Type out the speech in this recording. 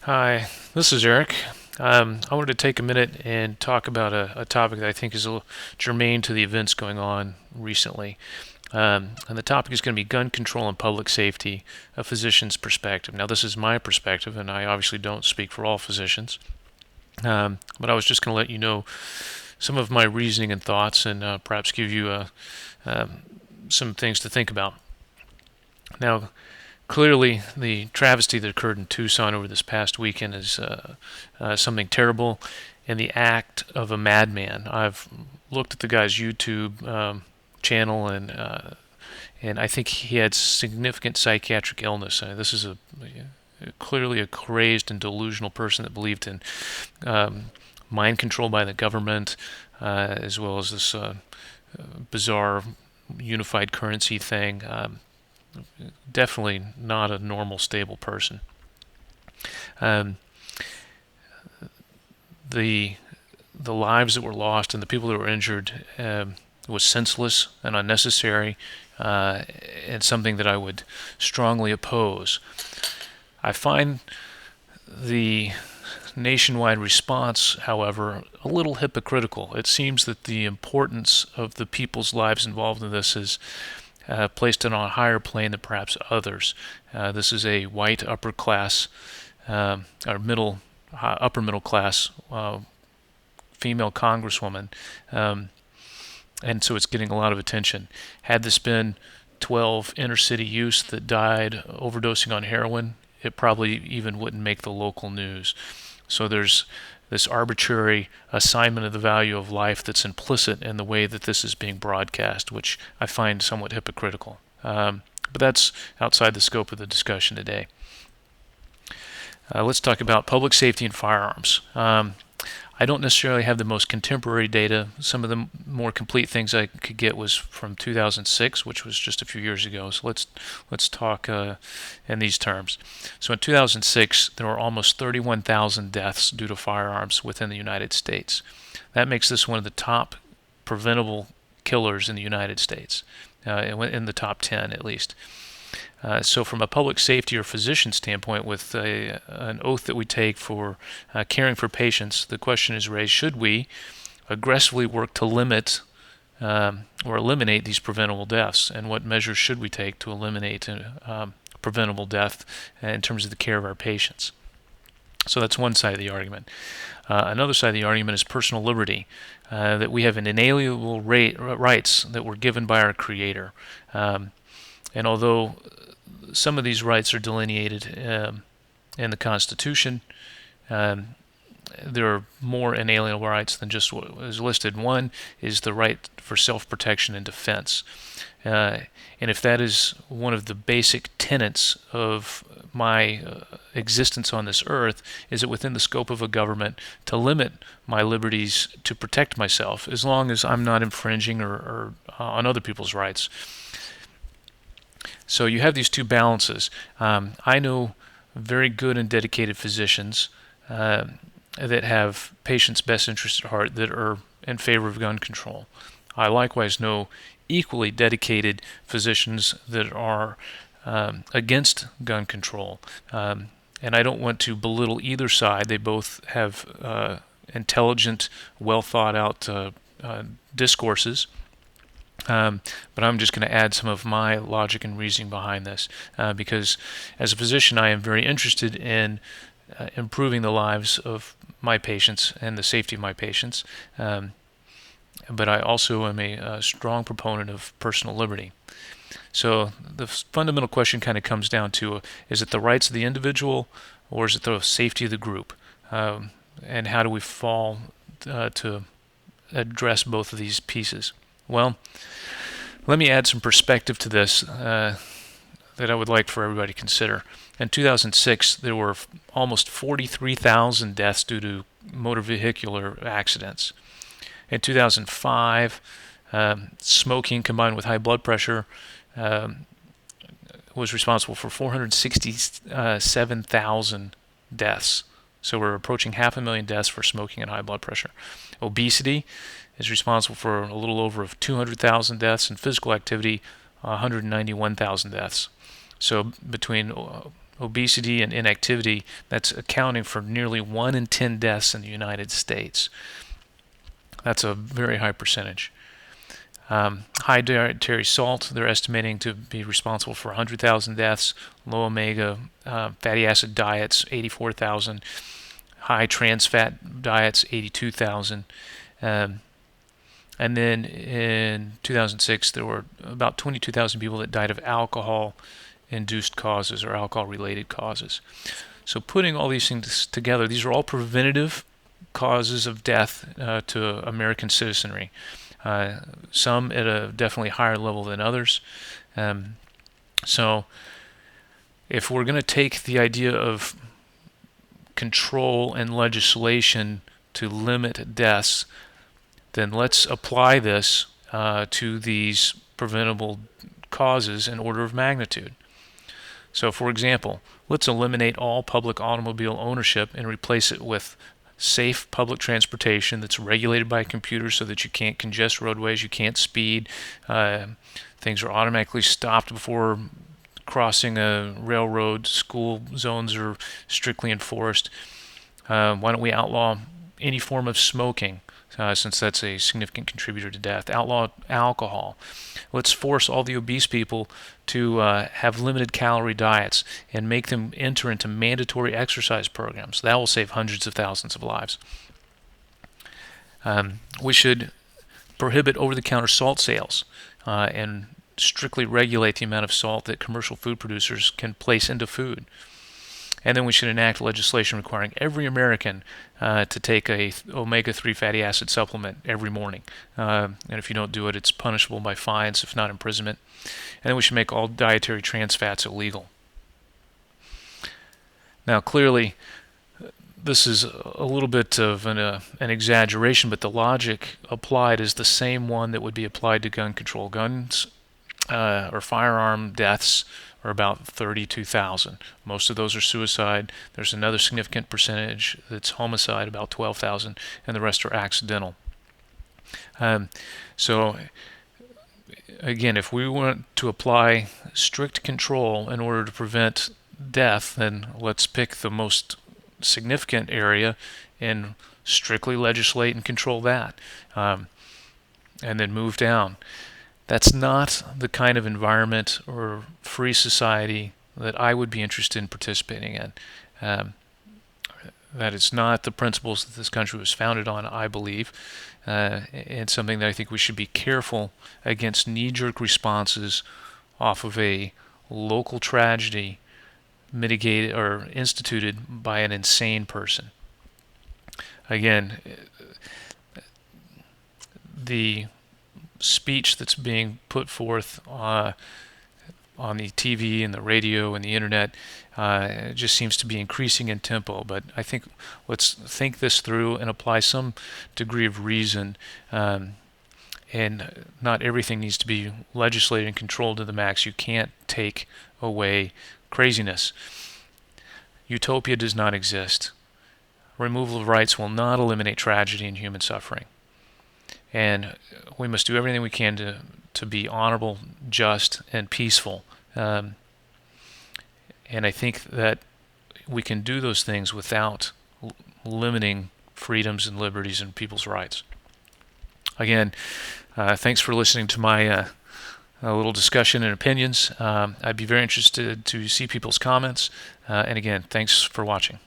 Hi, this is Eric. I wanted to take a minute and talk about a topic that I think is a little germane to the events going on recently. And the topic is going to be gun control and public safety, a physician's perspective. Now, this is my perspective, and I obviously don't speak for all physicians. But I was just going to let you know some of my reasoning and thoughts and perhaps give you some things to think about. Now, clearly, the travesty that occurred in Tucson over this past weekend is something terrible and the act of a madman. I've looked at the guy's YouTube channel, and I think he had significant psychiatric illness. This is clearly a crazed and delusional person that believed in mind control by the government, as well as this bizarre unified currency thing. Definitely not a normal, stable person. Um, the the lives that were lost and the people that were injured was senseless and unnecessary, and something that I would strongly oppose. I find the nationwide response, however, a little hypocritical. It seems that the importance of the people's lives involved in this is placed it on a higher plane than perhaps others. This is a white upper class or upper middle class female congresswoman, and so it's getting a lot of attention. Had this been 12 inner city youths that died overdosing on heroin, it probably even wouldn't make the local news. So there's this arbitrary assignment of the value of life that's implicit in the way that this is being broadcast, which I find somewhat hypocritical. But that's outside the scope of the discussion today. Let's talk about public safety and firearms. I don't necessarily have the most contemporary data. Some of the more complete things I could get was from 2006, which was just a few years ago. So let's talk in these terms. So in 2006, there were almost 31,000 deaths due to firearms within the United States. That makes this one of the top preventable killers in the United States, in the top 10 at least. So from a public safety or physician standpoint, with an oath that we take for caring for patients, the question is raised, should we aggressively work to limit or eliminate these preventable deaths? And what measures should we take to eliminate preventable death in terms of the care of our patients? So that's one side of the argument. Another side of the argument is personal liberty, that we have an inalienable rights that were given by our Creator. And although some of these rights are delineated in the Constitution, there are more inalienable rights than just what is listed. One is the right for self-protection and defense. And if that is one of the basic tenets of my existence on this earth, is it within the scope of a government to limit my liberties to protect myself, as long as I'm not infringing or on other people's rights. So you have these two balances. I know very good and dedicated physicians that have patients' best interests at heart that are in favor of gun control. I likewise know equally dedicated physicians that are against gun control. And I don't want to belittle either side. They both have intelligent, well thought out discourses. But I'm just going to add some of my logic and reasoning behind this, because as a physician I am very interested in improving the lives of my patients and the safety of my patients, but I also am a strong proponent of personal liberty. So the fundamental question kind of comes down to, is it the rights of the individual or is it the safety of the group? And how do we fall to address both of these pieces? Well, let me add some perspective to this that I would like for everybody to consider. In 2006, there were almost 43,000 deaths due to motor vehicular accidents. In 2005, smoking combined with high blood pressure was responsible for 467,000 deaths. So we're approaching 500,000 deaths for smoking and high blood pressure. Obesity is responsible for a little over 200,000 deaths, and physical activity 191,000 deaths. So between obesity and inactivity, that's accounting for nearly 1 in 10 deaths in the United States. That's a very high percentage. High dietary salt, they're estimating to be responsible for 100,000 deaths. Low omega fatty acid diets, 84,000. High trans fat diets, 82,000. And then in 2006, there were about 22,000 people that died of alcohol-induced causes or alcohol-related causes. So putting all these things together, these are all preventative causes of death to American citizenry. Some at a definitely higher level than others. So if we're going to take the idea of control and legislation to limit deaths, then let's apply this to these preventable causes in order of magnitude. So, for example, let's eliminate all public automobile ownership and replace it with safe public transportation that's regulated by a computer so that you can't congest roadways, you can't speed, things are automatically stopped before crossing a railroad, school zones are strictly enforced. Why don't we outlaw any form of smoking? Since that's a significant contributor to death. Outlaw alcohol. Let's force all the obese people to have limited calorie diets and make them enter into mandatory exercise programs. That will save hundreds of thousands of lives. We should prohibit over-the-counter salt sales and strictly regulate the amount of salt that commercial food producers can place into food. And then we should enact legislation requiring every American to take a omega-3 fatty acid supplement every morning. And if you don't do it, it's punishable by fines, if not imprisonment. And then we should make all dietary trans fats illegal. Now, clearly, this is a little bit of an exaggeration, but the logic applied is the same one that would be applied to gun control. Guns or firearm deaths are about 32,000. Most of those are suicide. There's another significant percentage that's homicide, about 12,000, and the rest are accidental. So again, if we want to apply strict control in order to prevent death, then let's pick the most significant area and strictly legislate and control that, and then move down. That's not the kind of environment or free society that I would be interested in participating in. That is not the principles that this country was founded on, I believe. And something that I think we should be careful against knee-jerk responses off of a local tragedy mitigated or instituted by an insane person. Again, the speech that's being put forth on the TV and the radio and the internet just seems to be increasing in tempo. But I think let's think this through and apply some degree of reason. And not everything needs to be legislated and controlled to the max. You can't take away craziness. Utopia does not exist. Removal of rights will not eliminate tragedy and human suffering. And we must do everything we can to be honorable, just, and peaceful. And I think that we can do those things without limiting freedoms and liberties and people's rights. Again, thanks for listening to my little discussion and opinions. I'd be very interested to see people's comments. And again, thanks for watching.